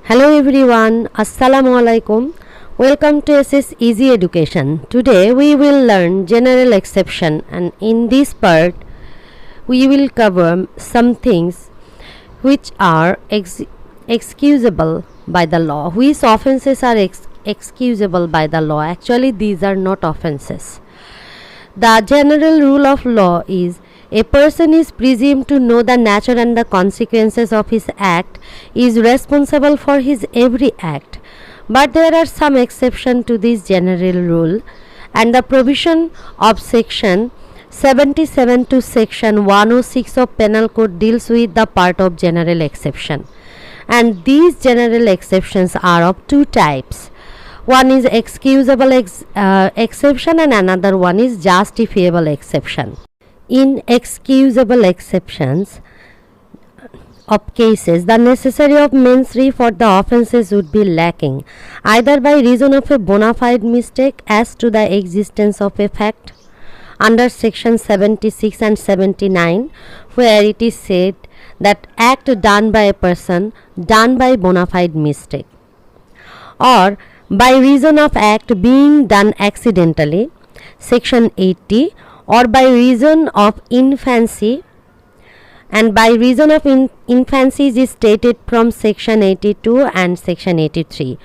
Hello everyone, Assalamu alaikum. Welcome to SS Easy Education. Today we will learn general exception, and in this part we will cover some things which are excusable by the law. Which offenses are excusable by the law? Actually, these are not offenses. The general rule of law is a person is presumed to know the nature and the consequences of his act, is responsible for his every act. But there are some exceptions to this general rule, and the provision of section 77 to section 106 of Penal Code deals with the part of general exception. And these general exceptions are of two types. One is excusable exception and another one is justifiable exception. In excusable exceptions of cases, the necessary of mens rea for the offences would be lacking, either by reason of a bona fide mistake as to the existence of a fact under section 76 and 79, where it is said that act done by a person done by bona fide mistake, or by reason of act being done accidentally, section 80, or by reason of infancy, and by reason of infancy is stated from section 82 and section 83,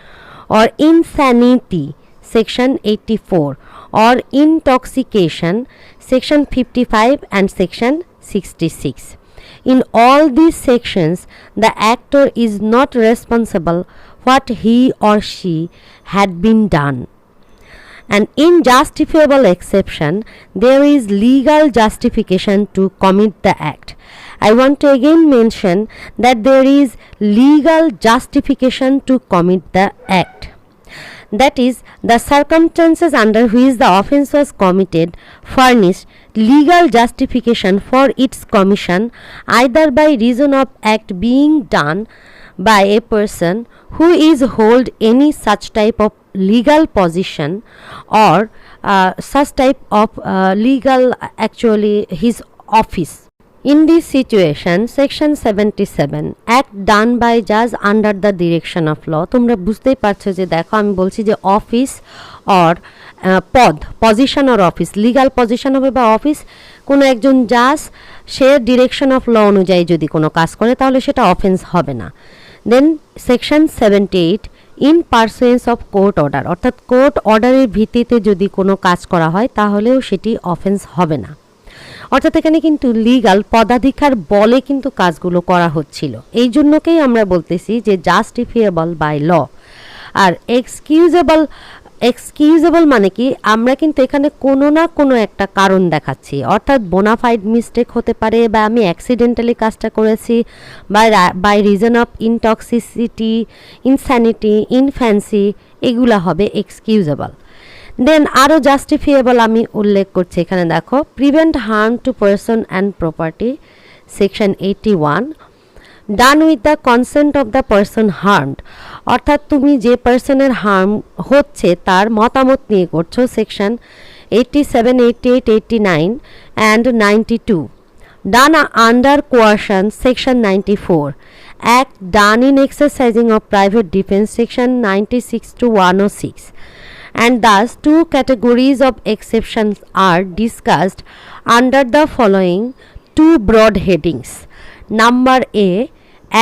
or insanity, section 84, or intoxication, section 55 and section 66. In all these sections, the actor is not responsible what he or she had been done. And in justifiable exception, there is legal justification to commit the act. I want to again mention that there is legal justification to commit the act. That is, the circumstances under which the offence was committed furnish legal justification for its commission, either by reason of act being done by a person who is hold any such type of legal position, or such type of legal his office. In this situation, section 77, act done by judge under the direction of law, তোমরা বুঝতেই পারছো যে দেখো আমি বলছি যে office or position or office, legal position হবে বা অফিস, কোনো একজন জাজ সে ডিরেকশন অফ ল অনুযায়ী যদি কোনো কাজ করে তাহলে সেটা অফেন্স হবে না। Then section 78, in pursuance of court order, অর্থাৎ কোর্ট অর্ডারের ভিত্তিতে যদি কোনো কাজ করা হয় তাহলেও সেটি অফেন্স হবে না। অর্থাৎ এখানে কিন্তু লিগাল পদাধিকার বলে কিন্তু কাজগুলো করা হচ্ছিল, এই জন্যকেই আমরা বলতেছি যে জাস্টিফিয়েবল বাই ল। আর এক্সকিউজেবল মানে কি, আমরা কিন্তু এখানে কোনো না কোনো একটা কারণ দেখাচ্ছি, অর্থাৎ বোনাফাইড মিস্টেক হতে পারে, বা আমি অ্যাক্সিডেন্টালি কাজটা করেছি, by reason of intoxicity, insanity, infancy, এগুলা হবে এক্সকিউজেবল। দেন আরও জাস্টিফিয়েবল আমি উল্লেখ করছি এখানে দেখো, prevent harm to person and property, section 81, done with the consent of the person harmed, অর্থাৎ তুমি যে পারসনের হার্ম হচ্ছে তার মতামত নিয়ে করছো, section 87, 88, 89 and 92, done under কোয়ারশন, section 94, act done in exercising of private defence, section 96 to 106. And thus two categories of exceptions are discussed under the following two broad headings. Number A,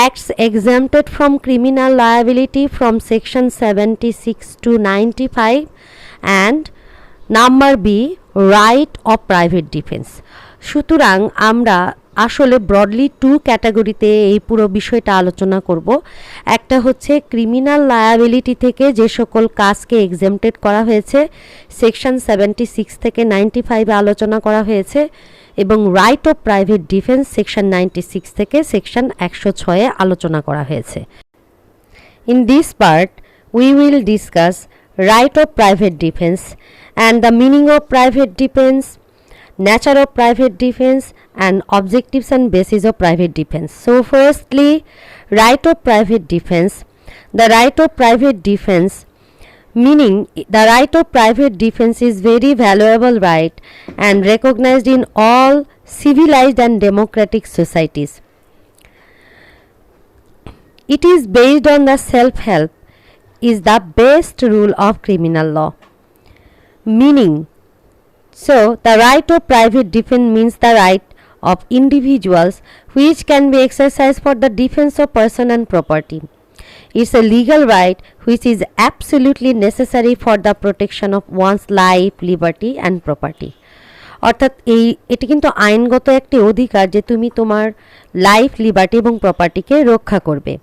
acts exempted from criminal liability from section 76 to 95, and number B, right of private defense. সুতরাং আমরা আসলে broadly two ক্যাটাগরিতে এই পুরো বিষয়টা আলোচনা করব। একটা হচ্ছে ক্রিমিনাল লায়াবিলিটি থেকে যে সকল কাজকে এক্সেম্পটেড করা হয়েছে, সেকশন 76 থেকে 95 আলোচনা করা হয়েছে, এবং right of private defence section 96 থেকে সেকশন 106 আলোচনা করা হয়েছে। In this part we will discuss right of private defence and the meaning of private defence, nature of private defense, and objectives and basis of private defense. So firstly, right of private defense. The right of private defense, meaning the right of private defense is very valuable right and recognized in all civilized and democratic societies. It is based on the self-help is the best rule of criminal law. Meaning, so the right of private defense means the right of individuals which can be exercised for the defense of person and property. It's a legal right which is absolutely necessary for the protection of one's life, liberty and property. অর্থাৎ এটি কিন্তু আইনগত একটি অধিকার যে তুমি তোমার life, liberty এবং প্রপার্টিকে রক্ষা করবে।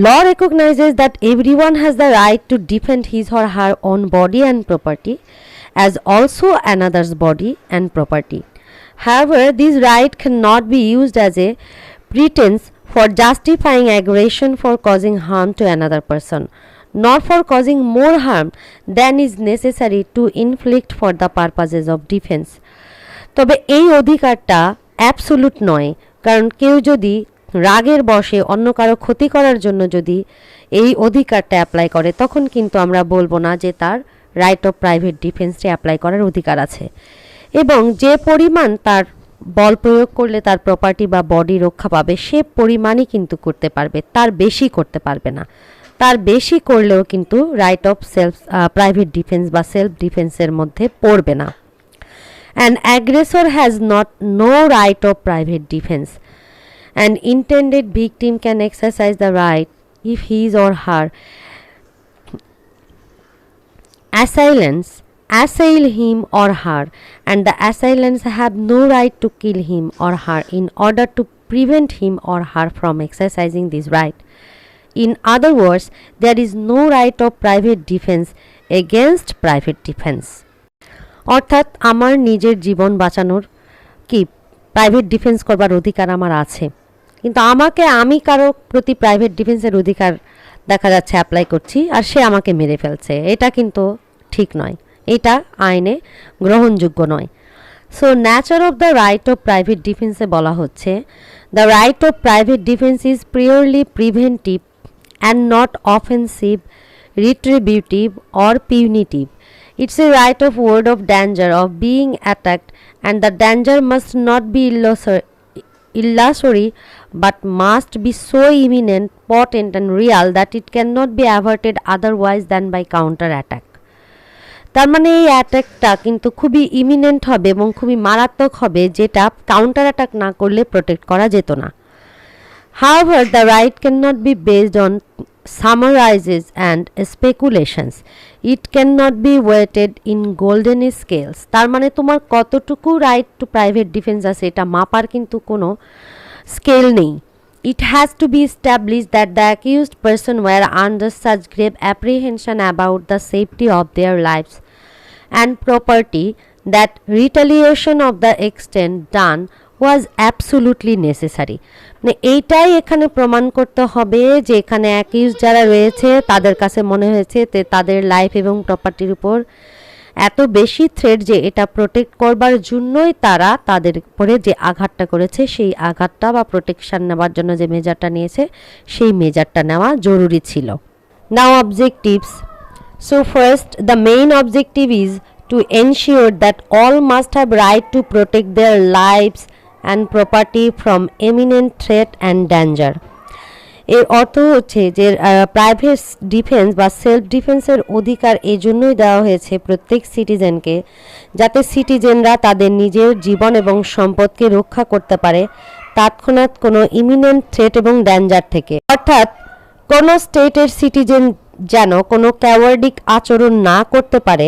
Law recognizes that everyone has the right to defend his or her own body and property as also another's body and property. However, this right cannot be used as a pretense for justifying aggression for causing harm to another person, nor for causing more harm than is necessary to inflict for the purposes of defense. তবে এই অধিকারটা absolute নয়, কারণ কেউ যদি রাগের বশে অন্য কারো ক্ষতি করার জন্য যদি এই অধিকারটা অ্যাপ্লাই করে, তখন কিন্তু আমরা বলবো না যে তার রাইট অফ প্রাইভেট ডিফেন্সে অ্যাপ্লাই করার অধিকার আছে। এবং যে পরিমাণ তার বল প্রয়োগ করলে তার প্রপার্টি বা বডি রক্ষা পাবে সে পরিমাণই কিন্তু করতে পারবে, তার বেশি করতে পারবে না। তার বেশি করলেও কিন্তু রাইট অফ প্রাইভেট ডিফেন্স বা সেলফ ডিফেন্সের মধ্যে পড়বে না। An aggressor has no right of private defense. An intended victim can exercise the right if his or her assailants assail him or her, and the assailants have no right to kill him or her in order to prevent him or her from exercising this right. In other words, there is no right of private defense against private defense. অর্থাৎ আমার নিজের জীবন বাঁচানোর কি private defence করবার অধিকার আমার আছে, কিন্তু আমি কারো প্রতি প্রাইভেট ডিফেন্সের অধিকার দেখা যাচ্ছে অ্যাপ্লাই করছি আর সে আমাকে মেরে ফেলছে, এটা কিন্তু ঠিক নয়, এটা আইনে গ্রহণযোগ্য নয়। So nature of the right of private ডিফেন্সে বলা হচ্ছে the right of private defence is purely preventive and not offensive, retributive or punitive. It's a right of word of danger of being attacked, and the danger must not be illusory but must be so imminent, potent and real that it cannot be averted otherwise than by counter attack. তার মানে এই অ্যাটাকটা কিন্তু খুবই eminent হবে এবং খুবই মারাত্মক হবে, যেটা কাউন্টার অ্যাটাক না করলে প্রোটেক্ট করা যেত না। However, the right cannot be based on summarizes and speculations. It cannot be weighted in golden scales. তার মানে তোমার কতটুকু রাইট টু প্রাইভেট ডিফেন্স আছে এটা মাপার কিন্তু কোনো স্কেল নেই। It has to be established that the accused person were under such grave apprehension about the safety of their lives and property that retaliation of the extent done was absolutely necessary. মানে এইটাই এখানে প্রমাণ করতে হবে যে এখানে accused যারা রয়েছে তাদের কাছে মনে হয়েছে তাদের লাইফ এবং প্রপার্টির উপর এত বেশি থ্রেট যে এটা প্রোটেক্ট করবার জন্যই তারা তাদের উপরে যে আঘাতটা করেছে সেই আঘাতটা বা প্রোটেকশন নেওয়ার জন্য যে মেজারটা নিয়েছে সেই মেজারটা নেওয়া জরুরি ছিল। Now objectives. So first, the main objective is to ensure that all must have right to protect their lives and property from imminent threat and danger. এর অর্থ হচ্ছে যে প্রাইভেট ডিফেন্স বা সেলফ ডিফেন্সের অধিকার এই জন্যই দেওয়া হয়েছে প্রত্যেক সিটিজেনকে, যাতে সিটিজেনরা তাদের নিজের জীবন এবং সম্পদকে রক্ষা করতে পারে তৎক্ষণাৎ কোনো ইমিনেন্ট থ্রেট এবং ড্যাঞ্জার থেকে। অর্থাৎ কোনো স্টেটের সিটিজেন যেন কোনো ক্যাওয়ার্ডিক আচরণ না করতে পারে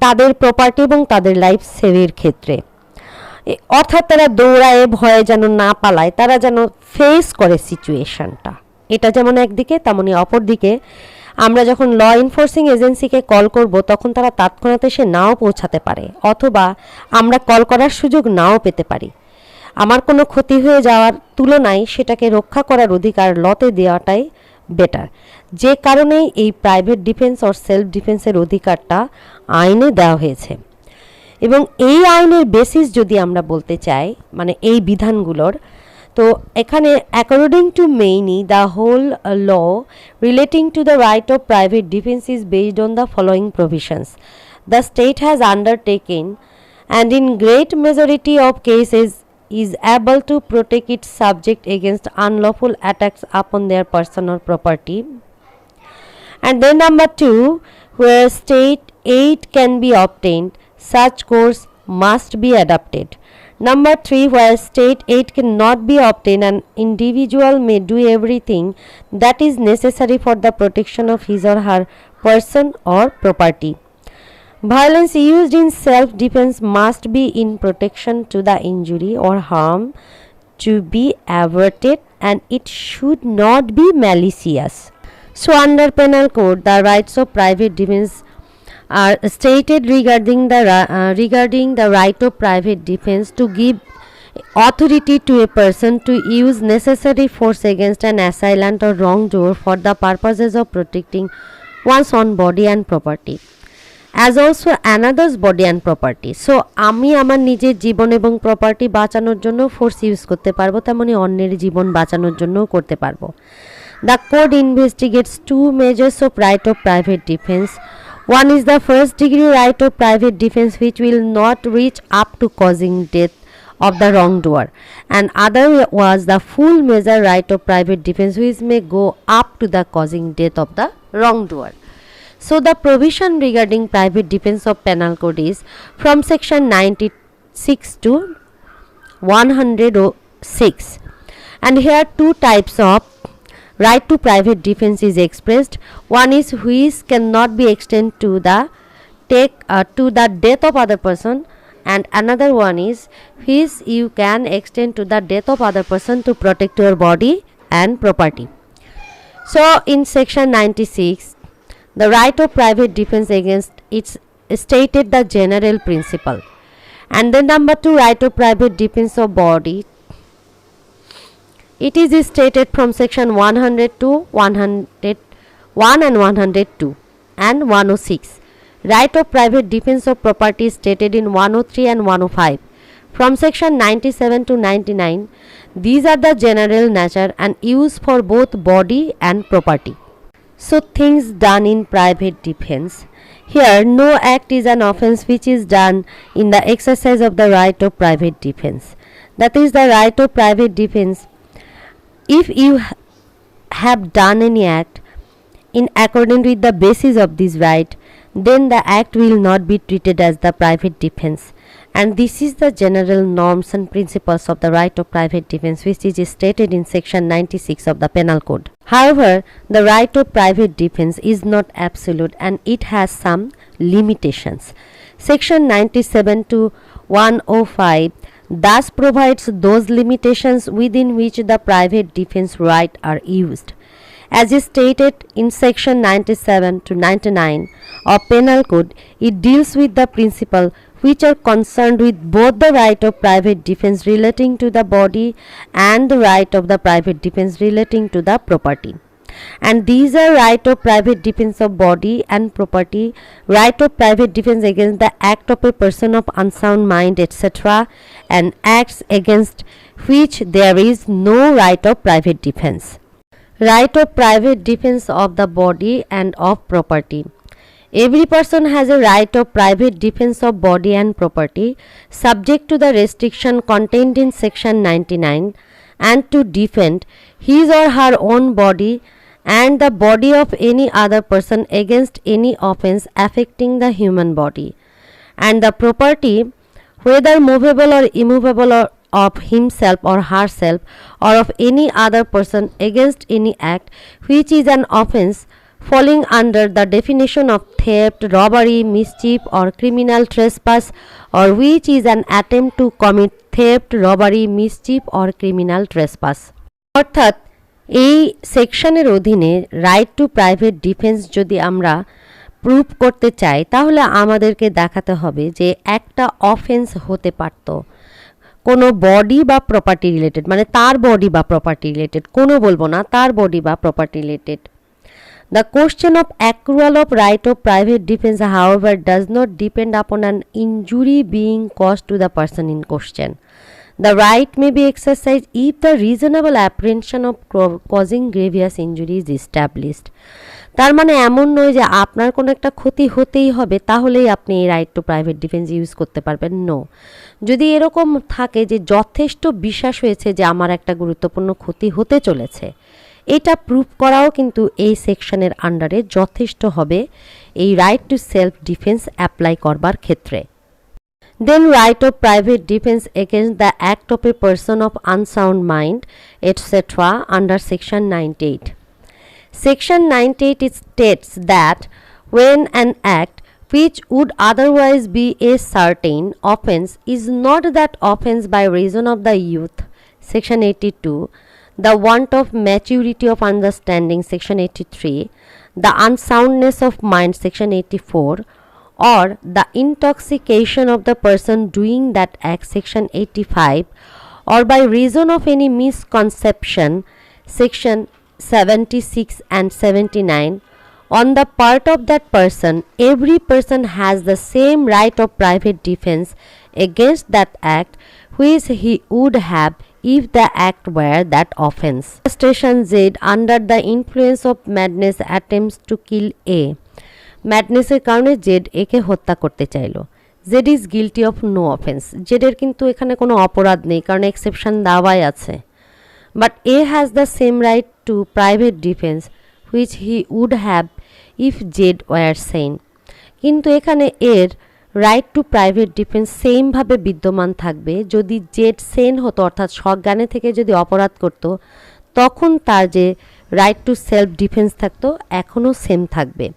তাদের প্রপার্টি এবং তাদের লাইফ সেভের ক্ষেত্রে। অর্থাৎ তারা দৌড়ায় ভয়ে যেন না পালায়, তারা যেন ফেস করে সিচুয়েশনটা। এটা যেমন একদিকে, তেমনি অপরদিকে আমরা যখন ল এনফোর্সিং এজেন্সিকে কল করব তখন তারা তৎক্ষণাৎ এসে নাও পৌঁছাতে পারে, অথবা আমরা কল করার সুযোগ নাও পেতে পারি। আমার কোনো ক্ষতি হয়ে যাওয়ার তুলনায় সেটাকে রক্ষা করার অধিকার লতে দেওয়াটাই বেটার, যে কারণেই এই প্রাইভেট ডিফেন্স অর সেলফ ডিফেন্সের অধিকারটা আইনে দেওয়া হয়েছে। এবং এই আইনের বেসিস যদি আমরা বলতে চাই, মানে এই বিধানগুলোর, তো এখানে according to mainly the whole law relating to the right of private defence is based on the following provisions the state has undertaken and in great majority of cases is able to protect its subject against unlawful attacks upon their person or property. And then number 2, where state aid can be obtained, such course must be adopted. Number 3, where state aid cannot be obtained, an individual may do everything that is necessary for the protection of his or her person or property. Violence used in self-defense must be in protection to the injury or harm to be averted, and it should not be malicious. So under penal code, the rights of private defense are stated regarding the right of private defense to give authority to a person to use necessary force against an assailant or wrongdoer for the purposes of protecting one's own body and property, as also another's body and property. So আমি আমার নিজের জীবন এবং property বাঁচানোর জন্য force use করতে পারবো, তেমনি অন্যের জীবন বাঁচানোর জন্যও করতে পারবো। The code investigates two measures of right of private defense. One is the first degree right of private defense, which will not reach up to causing death of the wrongdoer, and other was the full measure right of private defense, which may go up to the causing death of the wrongdoer. So the provision regarding private defense of penal code is from section 96 to 106, and here two types of right to private defense is expressed. One is which cannot be extended to the death of other person, and another one is which you can extend to the death of other person to protect your body and property. So in section 96, the right of private defense against it's stated the general principle, and then number 2, right of private defense of body. It is stated from section 102, 101 and 102 and 106. Right of private defense of property is stated in 103 and 105. From section 97 to 99, these are the general nature and use for both body and property. So things done in private defense. Here no act is an offense which is done in the exercise of the right of private defense. That is the right of private defense. If you have done any act in accordance with the basis of this right, then the act will not be treated as the private defense, and this is the general norms and principles of the right of private defense, which is stated in section 96 of the penal code. However, the right of private defense is not absolute and it has some limitations. Section 97 to 105 thus provides those limitations within which the private defense right are used. As is stated in section 97 to 99 of penal code, it deals with the principle which are concerned with both the right of private defense relating to the body and the right of the private defense relating to the property. And these are right of private defense of body and property, right of private defense against the act of a person of unsound mind, etc., and acts against which there is no right of private defense. Right of private defense of the body and of property. Every person has a right of private defense of body and property, subject to the restriction contained in section 99, and to defend his or her own body and the body of any other person against any offense affecting the human body, and the property, whether movable or immovable, or of himself or herself or of any other person against any act which is an offense falling under the definition of theft, robbery, mischief, or criminal trespass, or which is an attempt to commit theft, robbery, mischief, or criminal trespass. অর্থাৎ এই সেকশনের অধীনে right to private defence যদি আমরা prove করতে চাই, তাহলে আমাদেরকে দেখাতে হবে যে একটা অফেন্স হতে পারত কোনো বডি বা প্রপার্টি রিলেটেড, মানে তার বডি বা প্রপার্টি রিলেটেড, কোনো বলবো না, তার বডি বা property related. The question of accrual of right of private defense, however, does not depend upon an injury being caused to the person in question. The right may be exercised if the reasonable apprehension of causing grievous injury is established. তার মানে এমন নয় যে আপনার কোনো একটা ক্ষতি হতেই হবে তাহলেই আপনি এই right to private defence use করতে পারবেন। নো, যদি এরকম থাকে যে যথেষ্ট বিশ্বাস হয়েছে যে আমার একটা গুরুত্বপূর্ণ ক্ষতি হতে চলেছে, এটা প্রুভ করাও কিন্তু এই সেকশনের আন্ডারে যথেষ্ট হবে এই right two self defence apply করবার ক্ষেত্রে। Then right of private defense against the act of a person of unsound mind, etc. under section 98. Section 98 states that when an act which would otherwise be a certain offense is not that offense by reason of the youth, section 82, the want of maturity of understanding, section 83, the unsoundness of mind, section 84, or the intoxication of the person doing that act, section 85, or by reason of any misconception, section 76 and 79, on the part of that person, every person has the same right of private defense against that act which he would have if the act were that offense. Station Z, under the influence of madness, attempts to kill A. ম্যাডনেসের কারণে Z একে হত্যা করতে চাইল। Z is guilty of no offence. জেডের কিন্তু এখানে কোনো অপরাধ নেই কারণ এক্সেপশন দেওয়াই আছে। But A has the same right to private defence which he would have if Z were sane. কিন্তু এখানে এর রাইট টু প্রাইভেট ডিফেন্স সেমভাবে বিদ্যমান থাকবে যদি জেড সেন হতো, অর্থাৎ সজ্ঞানে থেকে যদি অপরাধ করত তখন তার যে রাইট টু সেলফ ডিফেন্স থাকতো এখনও সেম থাকবে।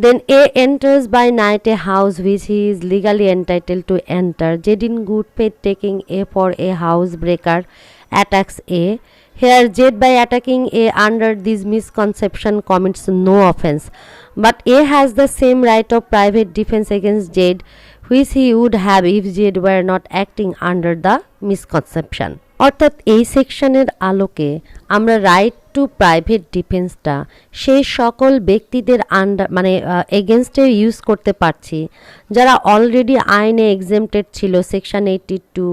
Then A enters by night a house which he is legally entitled to enter. Z in good faith taking A for a housebreaker attacks A. Here Z by attacking A under this misconception commits no offense. But A has the same right of private defense against Z which he would have if Z were not acting under the misconception. অর্থাৎ এই সেকশনের আলোকে আমরা right to private ডিফেন্সটা সেই সকল ব্যক্তিদের under মানে এগেনস্টে ইউজ করতে পারছি যারা অলরেডি আইনে এক্সেমটেড ছিল, section 82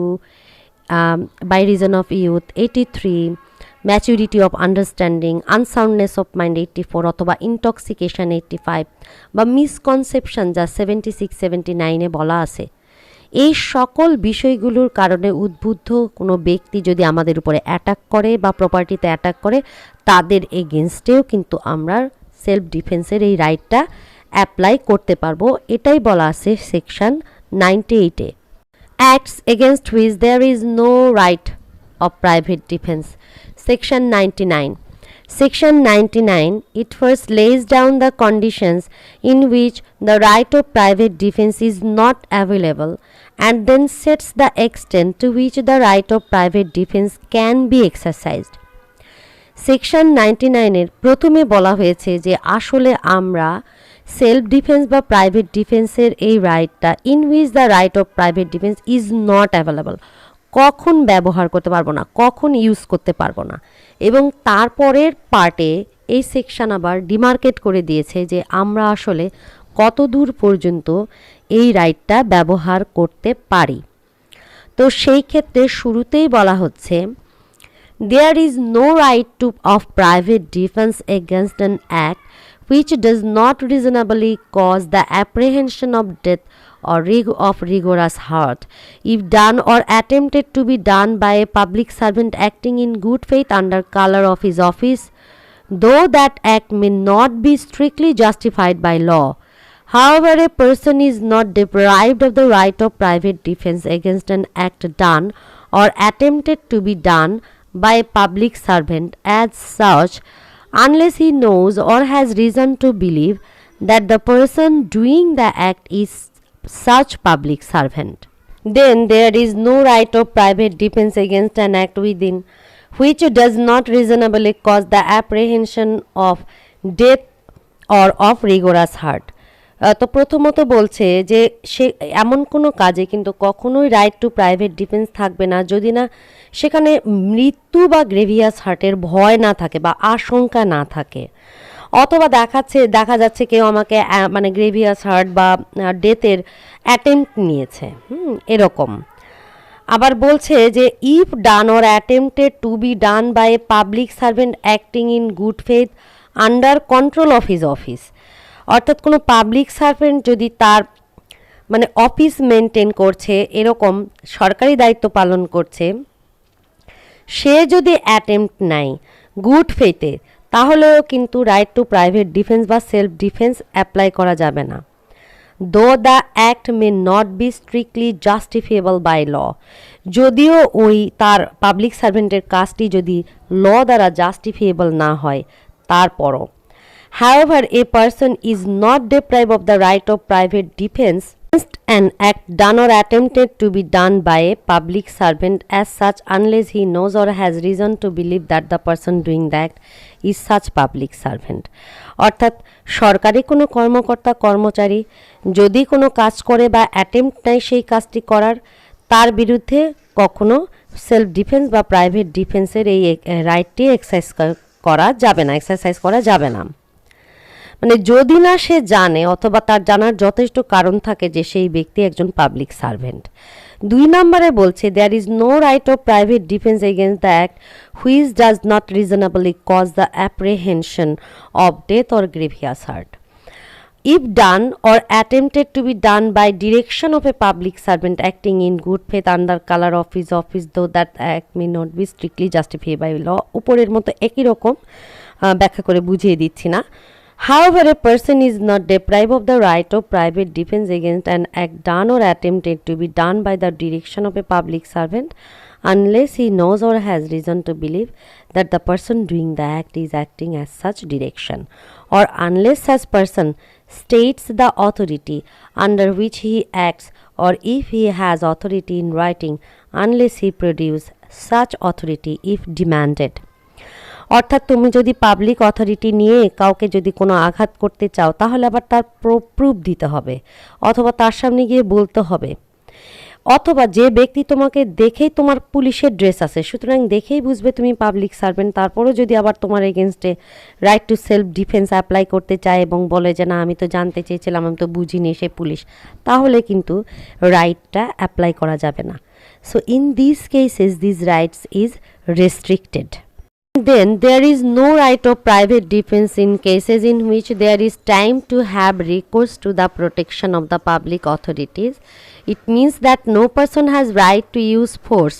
by reason of youth, 83 maturity of understanding, unsoundness of mind 84 অথবা ইনটক্সিকেশন 85 বা মিসকনসেপশন যা 76 79-এ বলা আছে। এই সকল বিষয়গুলোর কারণে উদ্বুদ্ধ কোনো ব্যক্তি যদি আমাদের উপরে অ্যাটাক করে বা প্রপার্টিতে অ্যাটাক করে তাদের এগেনস্টেও কিন্তু আমরা সেলফ ডিফেন্সের এই রাইটটা অ্যাপ্লাই করতে পারবো। এটাই বলা আছে সেকশন 98-এ। Acts against which there is no right of private defence, section 99. Section 99, it first lays down the conditions in which the right of private defense is not available and then sets the extent to which the right of private defense can be exercised. Section 99-এর প্রথমে বলা হয়েছে যে আসলে আমরা self defence বা private ডিফেন্সের এই রাইটটা in which the right of private defence is not available, কখন ব্যবহার করতে পারবো না, কখন ইউজ করতে পারবো না। এবং তারপরের পার্টে এই সেকশন আবার ডিমার্কেট করে দিয়েছে যে আমরা আসলে কত দূর পর্যন্ত এই রাইটটা ব্যবহার করতে পারি। তো সেই ক্ষেত্রে শুরুতেই বলা হচ্ছে there is no right to of private defence against an act which does not reasonably cause the apprehension of death or of rigorous hurt, if done or attempted to be done by a public servant acting in good faith under color of his office, though that act may not be strictly justified by law. However, a person is not deprived of the right of private defense against an act done or attempted to be done by a public servant as such, unless he knows or has reason to believe that the person doing the act is such public servant. Then there is no right of private defense against an act within which does not reasonably cause the apprehension of death or of rigorous hurt. তো প্রথমত বলছে যে সে এমন কোনো কাজে কিন্তু কখনোই right to private defence থাকবে না যদি না সেখানে মৃত্যু বা গ্রেভিয়াস হার্টের ভয় না থাকে বা আশঙ্কা না থাকে, অথবা দেখা যাচ্ছে কেউ আমাকে মানে গ্রেভিয়াস হার্ট বা ডেথের অ্যাটেম্প্ট নিয়েছে, এরকম। আবার বলছে যে if done or attempted to be done by a public servant acting in good faith under control of his office, অর্থাৎ কোনো পাবলিক সার্ভেন্ট যদি তার মানে অফিস মেনটেন করছে, এরকম সরকারি দায়িত্ব পালন করছে, সে যদি অ্যাটেম্প্ট নেয় গুড ফেথে, তাহলেও কিন্তু রাইট টু প্রাইভেট ডিফেন্স বা সেলফ ডিফেন্স অ্যাপ্লাই করা যাবে না। Though the act may not be strictly justifiable by law, যদিও ওই তার পাবলিক সার্ভেন্টের কাজটি যদি ল দ্বারা জাস্টিফিয়েবল না হয় তারপরও। However, a person is not deprived of the right of private defense against an act done or attempted to be done by a public servant as such unless he knows or has reason to believe that the person doing the act is such public servant. অর্থাৎ সরকারি কোনো কর্মকর্তা কর্মচারী যদি কোনো কাজ করে বা অ্যাটেম্প্ট নেয় সেই কাজটি করার, তার বিরুদ্ধে কখনো সেলফ ডিফেন্স বা প্রাইভেট ডিফেন্সের এই রাইটটি এক্সারসাইজ করা যাবে না। মানে যদি না সে জানে অথবা তার জানার যথেষ্ট কারণ থাকে যে সেই ব্যক্তি একজন পাবলিক সার্ভেন্ট। 2 নম্বরে বলছে there is no right of private defence against the act which does not reasonably cause the apprehension of death or grievous hurt. If done or attempted to be done by direction of a public servant acting in good faith under color of his office, though that act may not be strictly justified by law, উপরের মতো একই রকম ব্যাখ্যা করে বুঝিয়ে দিচ্ছি না। However, a person is not deprived of the right of private defense against an act done or attempted to be done by the direction of a public servant unless he knows or has reason to believe that the person doing the act is acting as such direction, or unless such person states the authority under which he acts, or if he has authority in writing, unless he produce such authority if demanded. অর্থাৎ তুমি যদি public authority নিয়ে কাউকে যদি কোনো আঘাত করতে চাও, তাহলে আবার তার প্রুফ দিতে হবে অথবা তার সামনে গিয়ে বলতে হবে, অথবা যে ব্যক্তি তোমাকে দেখেই, তোমার পুলিশের ড্রেস আছে সুতরাং দেখেই বুঝবে তুমি পাবলিক সার্ভেন্ট, তারপরও যদি আবার তোমার এগেনস্টে right two self defence apply করতে চায় এবং বলে যে না আমি তো জানতে চেয়েছিলাম, আমি তো বুঝিনি সে পুলিশ, তাহলে কিন্তু রাইটটা অ্যাপ্লাই করা যাবে না। So in this cases this rights is restricted. Then there is no right of private defense in cases in which there is time to have recourse to the protection of the public authorities. It means that no person has right to use force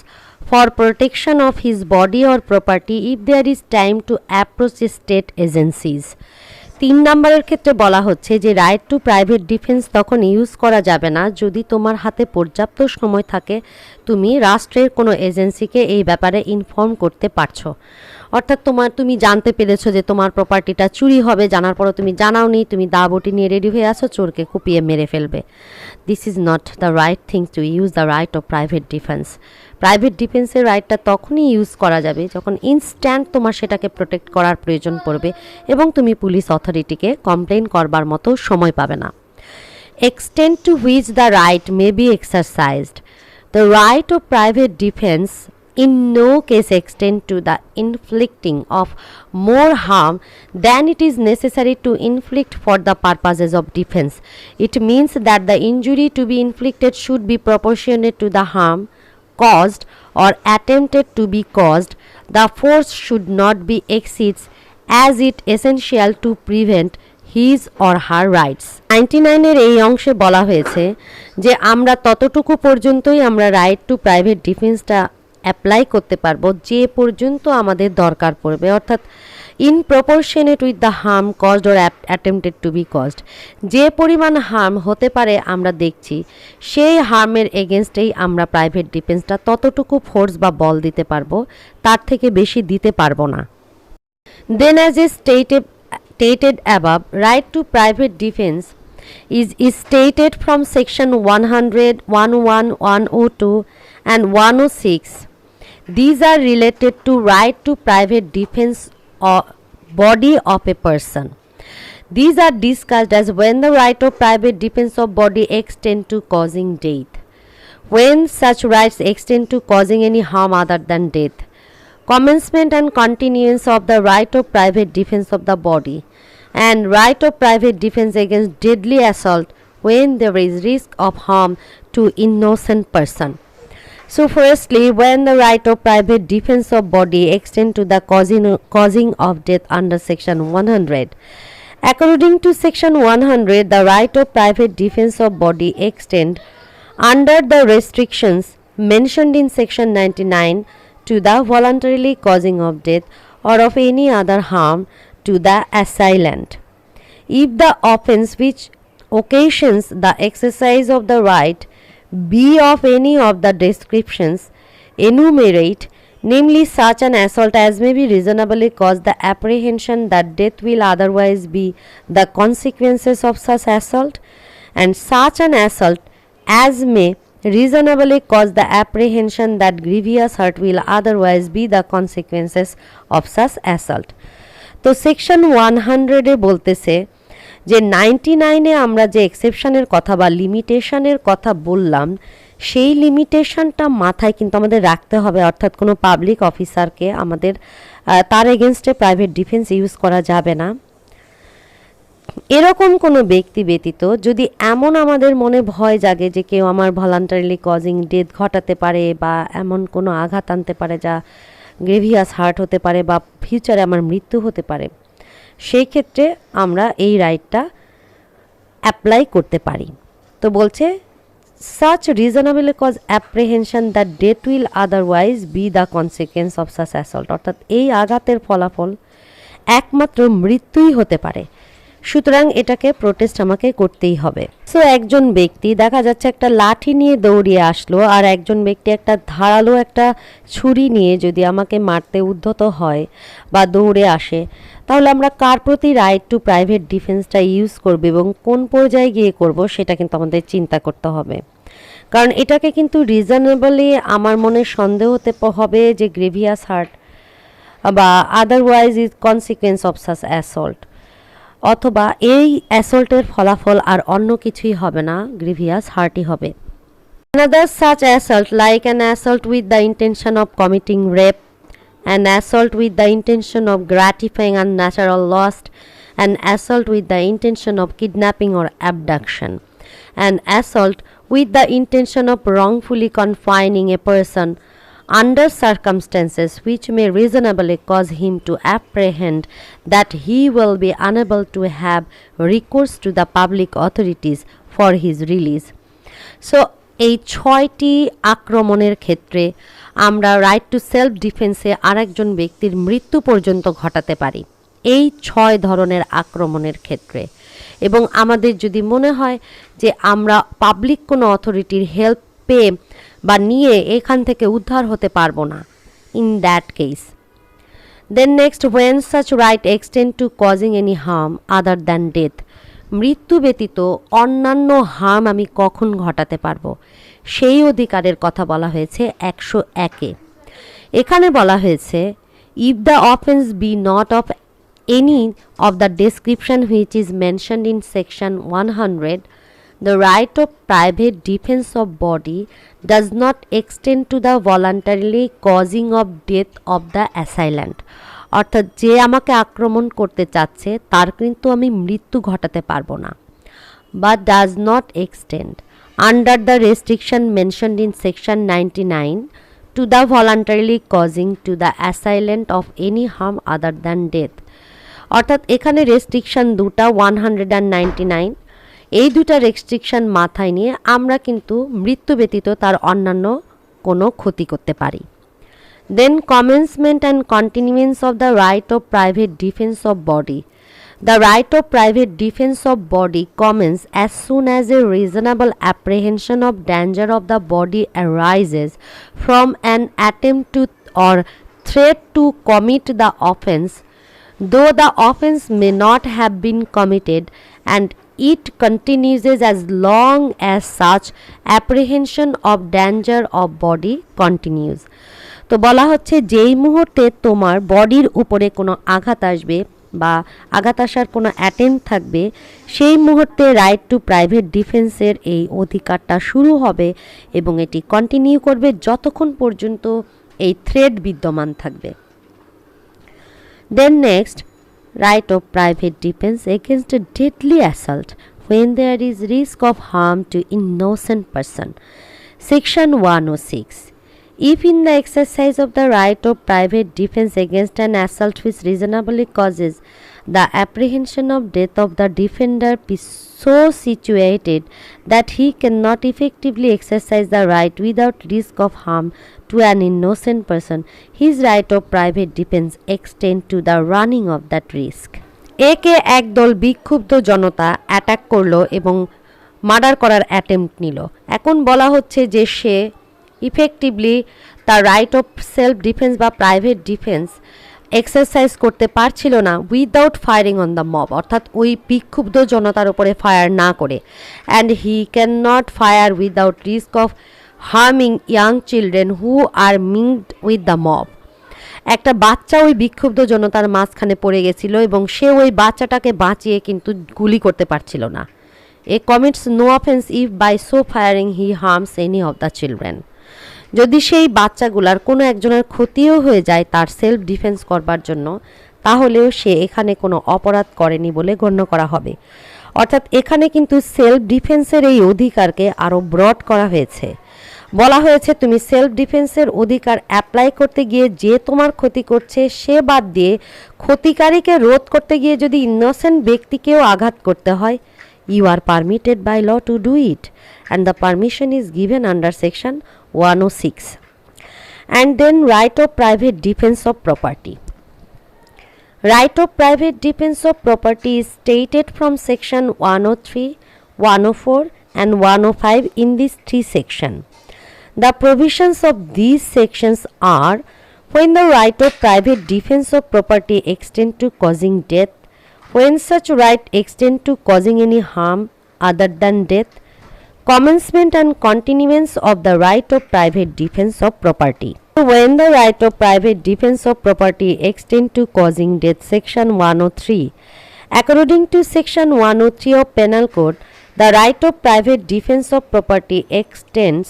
for protection of his body or property if there is time to approach state agencies. 3 নম্বরের ক্ষেত্রে বলা হচ্ছে যে right to private defence তখন use করা যাবে না যদি তোমার হাতে পর্যাপ্ত সময় থাকে, তুমি রাষ্ট্রের কোনো এজেন্সিকে এই ব্যাপারে ইনফর্ম করতে পারছো। অর্থাৎ তুমি জানতে পেরেছো যে তোমার প্রপার্টিটা চুরি হবে, জানার পরও তুমি জানাওনি, তুমি দা বটি নিয়ে রেডি হয়ে আসো চোরকে কুপিয়ে মেরে ফেলবে। This is not the right thing to use the right of private defence. Private ডিফেন্সের রাইটটা তখনই ইউজ করা যাবে যখন ইনস্ট্যান্ট তোমার সেটাকে প্রোটেক্ট করার প্রয়োজন পড়বে এবং তুমি পুলিশ অথরিটিকে কমপ্লেন করবার মতো সময় পাবে না। Extent to which the right may be exercised. The right of private defence in no case extend to the inflicting of more harm than it is necessary to inflict for the purposes of defense. It means that the injury to be inflicted should be proportionate to the harm caused or attempted to be caused. The force should not be exceeds as it essential to prevent his or her rights. 99 এর এই অংশে বলা হয়েছে যে আমরা ততটুকু পর্যন্তই আমরা রাইট টু প্রাইভেট ডিফেন্সটা অ্যাপ্লাই করতে পারবো যে পর্যন্ত আমাদের দরকার পড়বে, অর্থাৎ in proportionate with the harm caused or attempted to be caused. যে পরিমাণ হার্ম হতে পারে আমরা দেখছি সেই হার্মের এগেনস্টেই আমরা প্রাইভেট ডিফেন্সটা ততটুকু ফোর্স বা বল দিতে পারবো, তার থেকে বেশি দিতে পারবো না। Then as a stated above, right to private defense is stated from section 100, 11, 102 and 106. These are related to right to private defense of body of a person. These are discussed as when the right of private defense of body extend to causing death, when such rights extend to causing any harm other than death, commencement and continuance of the right of private defense of the body, and right of private defense against deadly assault when there is risk of harm to innocent person. So firstly, when the right of private defense of body extend to the causing of death under section 100. According to section 100, the right of private defense of body extend under the restrictions mentioned in section 99 to the voluntarily causing of death or of any other harm to the assailant. If the offense which occasions the exercise of the right be of any of the descriptions enumerate, namely such an assault as may be reasonably cause the apprehension that death will otherwise be the consequences of such assault, and such an assault as may reasonably cause the apprehension that grievous hurt will otherwise be the consequences of such assault. তো section 100 বলতেছে যে 99-এ আমরা যে এক্সেপশনের কথা বা লিমিটেশনের কথা বললাম সেই লিমিটেশনটা মাথায় কিন্তু আমাদের রাখতে হবে, অর্থাৎ কোনো পাবলিক অফিসারকে আমাদের তার এগেনস্টে প্রাইভেট ডিফেন্স ইউজ করা যাবে না। এরকম কোনো ব্যক্তি ব্যতীত যদি এমন আমাদের মনে ভয় জাগে যে কেউ আমার ভলান্টারিলি কজিং ডেথ ঘটাতে পারে বা এমন কোনো আঘাত আনতে পারে যা গ্রেভিয়াস হার্ট হতে পারে বা ফিউচারে আমার মৃত্যু হতে পারে, সেই ক্ষেত্রে আমরা এই রাইটটা অ্যাপ্লাই করতে পারি। তো বলছে such reasonable cause apprehension that death will otherwise be the consequence of such assault, অর্থাৎ এই আঘাতের ফলাফল একমাত্র মৃত্যুই হতে পারে, সুতরাং এটাকে প্রোটেস্ট আমাকে করতেই হবে। সো একজন ব্যক্তি দেখা যাচ্ছে একটা লাঠি নিয়ে দৌড়িয়ে আসলো আর একজন ব্যক্তি একটা ধারালো একটা ছুরি নিয়ে যদি আমাকে মারতে উদ্যত হয় বা দৌড়ে আসে, তাহলে আমরা কার প্রতি রাইট টু প্রাইভেট ডিফেন্সটা ইউজ করব এবং কোন পর্যায়ে গিয়ে করব সেটা কিন্তু আমাদের চিন্তা করতে হবে, কারণ এটাকে কিন্তু রিজনেবলি আমার মনে সন্দেহ হতে হবে যে গ্রেভিয়াস হার্ট বা otherwise is consequence of such assault, অথবা এই অ্যাসল্টের ফলাফল আর অন্য কিছুই হবে না, গ্রেভিয়াস হার্টই হবে। Another such assault like an assault with the intention of committing rape, an assault with the intention of gratifying unnatural lust, an assault with the intention of kidnapping or abduction, an assault with the intention of wrongfully confining a person under circumstances which may reasonably cause him to apprehend that he will be unable to have recourse to the public authorities for his release. So এই 6টি আক্রমণের ক্ষেত্রে আমরা right two self ডিফেন্সে আরেকজন ব্যক্তির মৃত্যু পর্যন্ত ঘটাতে পারি এই 6 ধরনের আক্রমণের ক্ষেত্রে, এবং আমাদের যদি মনে হয় যে আমরা পাবলিক কোনো অথরিটির হেল্প পেয়ে বা নিয়ে এখান থেকে উদ্ধার হতে পারবো না, in that case then next when such right extend to causing any harm other than death, মৃত্যু ব্যতীত অন্যান্য হার্ম আমি কখন ঘটাতে পারবো সেই অধিকারের কথা বলা হয়েছে 101-এ। এখানে বলা হয়েছে if the offence be not of any of the description which is mentioned in section 100, the right of private defense of body does not extend to the voluntarily causing of death of the assailant, অর্থাৎ যে আমাকে আক্রমণ করতে চাচ্ছে তার কিন্তু আমি মৃত্যু ঘটাতে পারবো না, but does not extend under the restriction mentioned in section 99 to the voluntarily causing to the assailant of any harm other than death, অর্থাৎ এখানে রেস্ট্রিকশন দুটা 199, এই দুটা রেস্ট্রিকশন মাথায় নিয়ে আমরা কিন্তু মৃত্যু ব্যতীত তার অন্যান্য কোনো ক্ষতি করতে পারি। Then commencement and continuance of the right of private defence of body, the right of private defence of body commence as soon as a reasonable apprehension of danger of the body arises from an attempt to or threat to commit the offence, though the offense may not have been committed, and it continues as long as such apprehension of danger of body continues. তো বলা হচ্ছে যেই মুহূর্তে তোমার বডির উপরে কোনো আঘাত আসবে বা আঘাত আসার কোনো অ্যাটেম্প্ট থাকবে সেই মুহূর্তে রাইট টু প্রাইভেট ডিফেন্সের এই অধিকারটা শুরু হবে এবং এটি কন্টিনিউ করবে যতক্ষণ পর্যন্ত এই থ্রেট বিদ্যমান থাকবে। Then next, right of private defense against a deadly assault when there is risk of harm to innocent person. Section 106. If in the exercise of the right of private defense against an assault which reasonably causes the apprehension of death of the defender be so situated that he cannot effectively exercise the right without risk of harm to an innocent person, his right of private defense extend to the running of that risk. একে একদল বিক্ষুব্ধ জনতা attack করলো এবং murder করার attempt নিল। এখন বলা হচ্ছে যে সে ইফেক্টিভলি তার রাইট অফ সেলফ ডিফেন্স বা প্রাইভেট ডিফেন্স এক্সারসাইজ করতে পারছিল না without firing on the mob, অর্থাৎ ওই বিক্ষুব্ধ জনতার উপরে ফায়ার না করে। And he can not fire without risk of harming young children who are mingled with the mob. একটা বাচ্চা ওই বিক্ষুব্ধ জনতার মাঝখানে পড়ে গেছিল এবং সে ওই বাচ্চাটাকে বাঁচিয়ে কিন্তু গুলি করতে পারছিল না। He commits no offence if by so firing he harms any of the children. যদি সেই বাচ্চাগুলার কোনো একজনের ক্ষতিও হয়ে যায় তার সেলফ ডিফেন্স করবার জন্য, তাহলেও সে এখানে কোনো অপরাধ করেনি বলে গণ্য করা হবে। অর্থাৎ এখানে কিন্তু সেলফ ডিফেন্সের এই অধিকারকে আরও ব্রড করা হয়েছে। বলা হয়েছে তুমি সেলফ ডিফেন্সের অধিকার অ্যাপ্লাই করতে গিয়ে যে তোমার ক্ষতি করছে সে বাদ দিয়ে ক্ষতিকারীকে রোধ করতে গিয়ে যদি ইনোসেন্ট ব্যক্তিকেও আঘাত করতে হয়, you are permitted by law to do it, and the permission is given under section 106. And then right of private defense of property. Right of private defense of property is stated from section 103, 104 and 105 in these three sections. The provisions of these sections are: when the right of private defense of property extend to causing death, when such right extend to causing any harm other than death, commencement and continuance of the right of private defense of property. When the right of private defense of property extend to causing death, section 103. According to section 103 of Penal Code, the right of private defense of property extends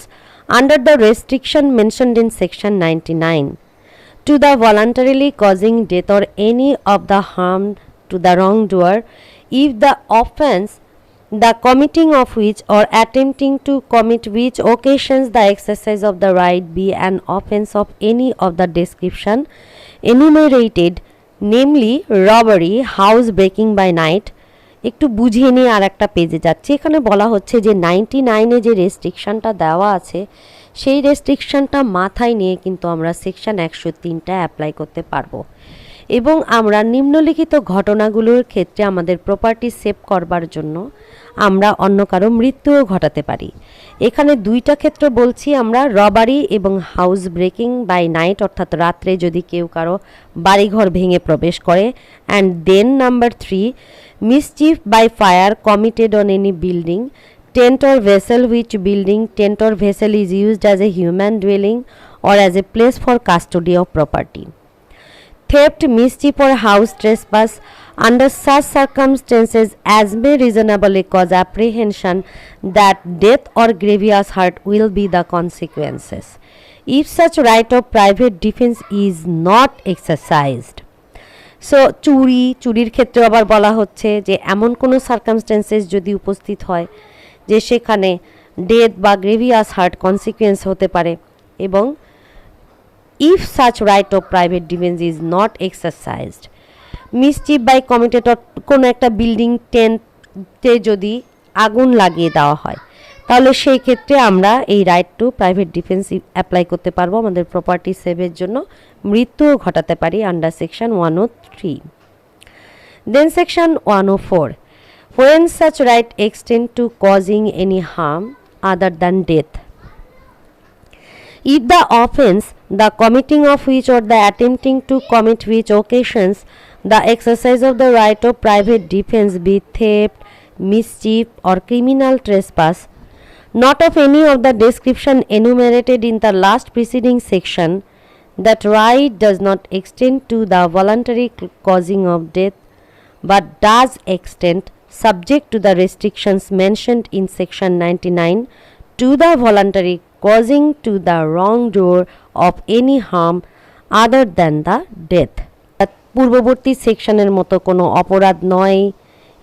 under the restriction mentioned in section 99 to the voluntarily causing death or any of the harm to the wrongdoer if the offense the committing of which or attempting to commit which occasions the exercise of the right be an offense of any of the description enumerated, namely robbery, house breaking by night. একটু বুঝিয়ে নিয়ে আর একটা পেজে যাচ্ছি। এখানে বলা হচ্ছে যে 99-এ যে রেস্ট্রিকশনটা দেওয়া আছে সেই রেস্ট্রিকশনটা মাথায় নিয়ে কিন্তু আমরা সেকশন 103টা অ্যাপ্লাই করতে পারবো এবং আমরা নিম্নলিখিত ঘটনাগুলোর ক্ষেত্রে আমাদের প্রপার্টি সেভ করবার জন্য আমরা অন্য কারো মৃত্যুও ঘটাতে পারি। এখানে দুইটা ক্ষেত্র বলছি আমরা, রবারি এবং হাউস ব্রেকিং বাই নাইট, অর্থাৎ রাত্রে যদি কেউ কারো বাড়িঘর ভেঙে প্রবেশ করে। And then number 3, mischief by fire committed on any building, tent or vessel which building, tent or vessel is used as a human dwelling or as a place for custody of property. Theft, mischief or house trespass under such circumstances as may reasonably cause apprehension that death or grievous hurt will be the consequences, if such right of private defense is not exercised. So চুরির ক্ষেত্রে আবার বলা হচ্ছে যে এমন কোনো circumstances যদি উপস্থিত হয় যে সেখানে ডেথ বা গ্রেভিয়াস হার্ট কনসিকুয়েন্স হতে পারে এবং if such right of private defense is not exercised, mischief by committed কোনো একটা বিল্ডিং টেন্টে যদি আগুন লাগিয়ে দেওয়া হয় তাহলে সেই ক্ষেত্রে আমরা এই right to private defence apply করতে পারবো, আমাদের প্রপার্টি সেভের জন্য মৃত্যুও ঘটাতে পারি under section 103। Then section 104, when such right extend to causing any harm other than death, if the offense the committing of which or the attempting to commit which occasions the exercise of the right of private defense be theft, mischief or criminal trespass, not of any of the description enumerated in the last preceding section, that right does not extend to the voluntary causing of death but does extend, subject to the restrictions mentioned in section 99, to the voluntary causing to the wrongdoer of any harm other than the death. পূর্ববর্তী সেকশনের মতো কোনো অপরাধ নয়,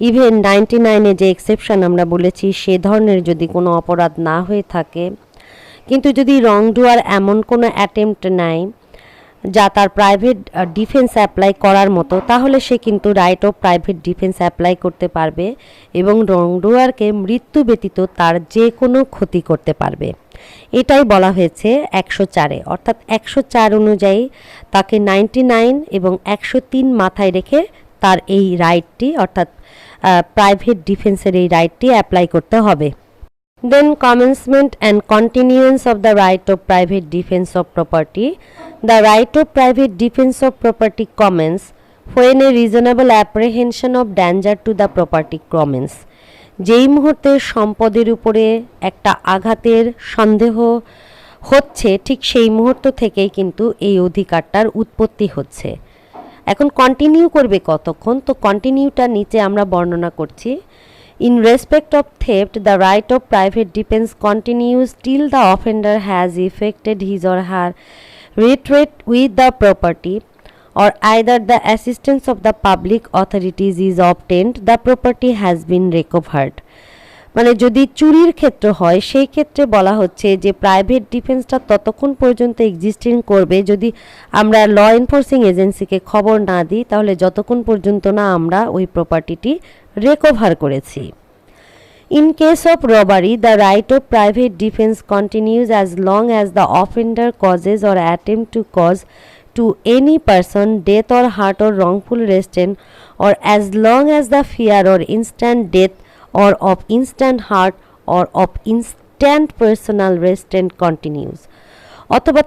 even 99-এ যে exception আমরা বলেছি সে ধরনের যদি কোনো অপরাধ না হয়ে থাকে কিন্তু যদি রং ডুয়ার এমন কোনো অ্যাটেম্পট নেয় যা তার প্রাইভেট ডিফেন্স অ্যাপ্লাই করার মতো, তাহলে সে কিন্তু right of private defence apply করতে পারবে এবং রং ডুয়ারকে মৃত্যু ব্যতীত তার যে কোনো ক্ষতি করতে পারবে। এটাই বলা হয়েছে 104-এ, অর্থাৎ 104 অনুযায়ী তাকে 99 এবং 103 মাথায় রেখে তার এই রাইটটি অর্থাৎ প্রাইভেট ডিফেন্সের এই রাইটটি অ্যাপ্লাই করতে হবে। Then commencement and continuance of the right of private defense of property. The right of private defense of property commence when a reasonable apprehension of danger to the property commence. যেই মুহূর্তে সম্পদের উপরে একটা আঘাতের সন্দেহ হচ্ছে ঠিক সেই মুহূর্ত থেকেই কিন্তু এই অধিকারটার উৎপত্তি হচ্ছে। এখন কন্টিনিউ করবে কতক্ষণ, তো কন্টিনিউটা নিচে আমরা বর্ণনা করছি। In respect of theft, the right of private defense continues till the offender has effected his or her retreat with the property, or either the assistance of the public authorities is obtained, the property has been recovered. মানে যদি চুরির ক্ষেত্র হয় সেই ক্ষেত্রে বলা হচ্ছে যে প্রাইভেট ডিফেন্সটা ততক্ষণ পর্যন্ত এক্সিস্টিং করবে যদি আমরা ল এনফোর্সিং এজেন্সিকে খবর না দিই, তাহলে যতক্ষণ পর্যন্ত না আমরা ওই প্রপার্টিটি রিকভার করেছি। In case of robbery, the right of private defense continues as long as the offender causes or attempt to cause to any person death or hurt or wrongful restraint, or as long as the fear or instant death or of instant hurt or of instant personal restraint continues. অথবা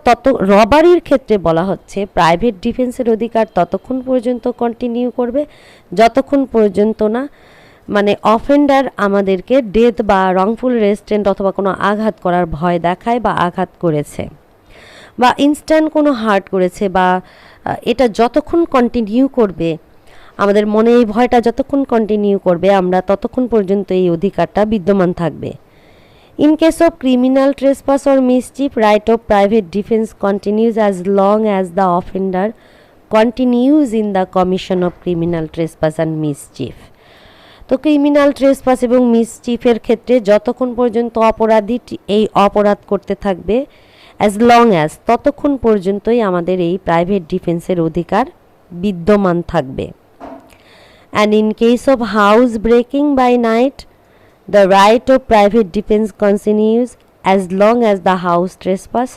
রবারির ক্ষেত্রে বলা হচ্ছে private ডিফেন্সের অধিকার ততক্ষণ পর্যন্ত continue করবে যতক্ষণ পর্যন্ত না মানে অফেন্ডার আমাদেরকে ডেথ বা রংফুল রেস্ট্রেন্ট অথবা কোনো আঘাত করার ভয় দেখায় বা আঘাত করেছে বা ইনস্ট্যান্ট কোনো হার্ট করেছে, বা এটা যতক্ষণ কন্টিনিউ করবে আমাদের মনে এই ভয়টা যতক্ষণ কন্টিনিউ করবে আমরা ততক্ষণ পর্যন্ত এই অধিকারটা বিদ্যমান থাকবে। In case of criminal trespass or mischief, right of private defense continues as long as the offender continues in the commission of criminal trespass and mischief. তো ক্রিমিনাল ট্রেসপাস এবং মিসচিফের ক্ষেত্রে যতক্ষণ পর্যন্ত অপরাধী এই অপরাধ করতে থাকবে অ্যাজ লং অ্যাজ ততক্ষণ পর্যন্তই আমাদের এই প্রাইভেট ডিফেন্সের অধিকার বিদ্যমান থাকবে। And in case of house breaking by night, the right of private defense continues as long as the house trespass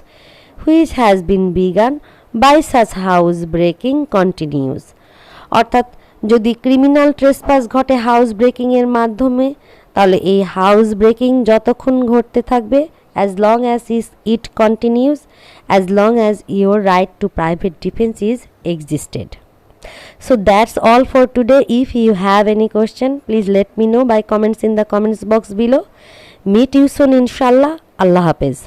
which has been begun by such house breaking continues. অর্থাৎ যদি ক্রিমিনাল ট্রেসপাস ঘটে house ব্রেকিংয়ের মাধ্যমে, তাহলে এই house breaking যতক্ষণ ঘটতে থাকবে as long as it continues, as long as your right to private defense is existed. So that's all for today. If you have any question, please let me know by comments in the comments box below. Meet you soon inshallah. Allah Hafiz.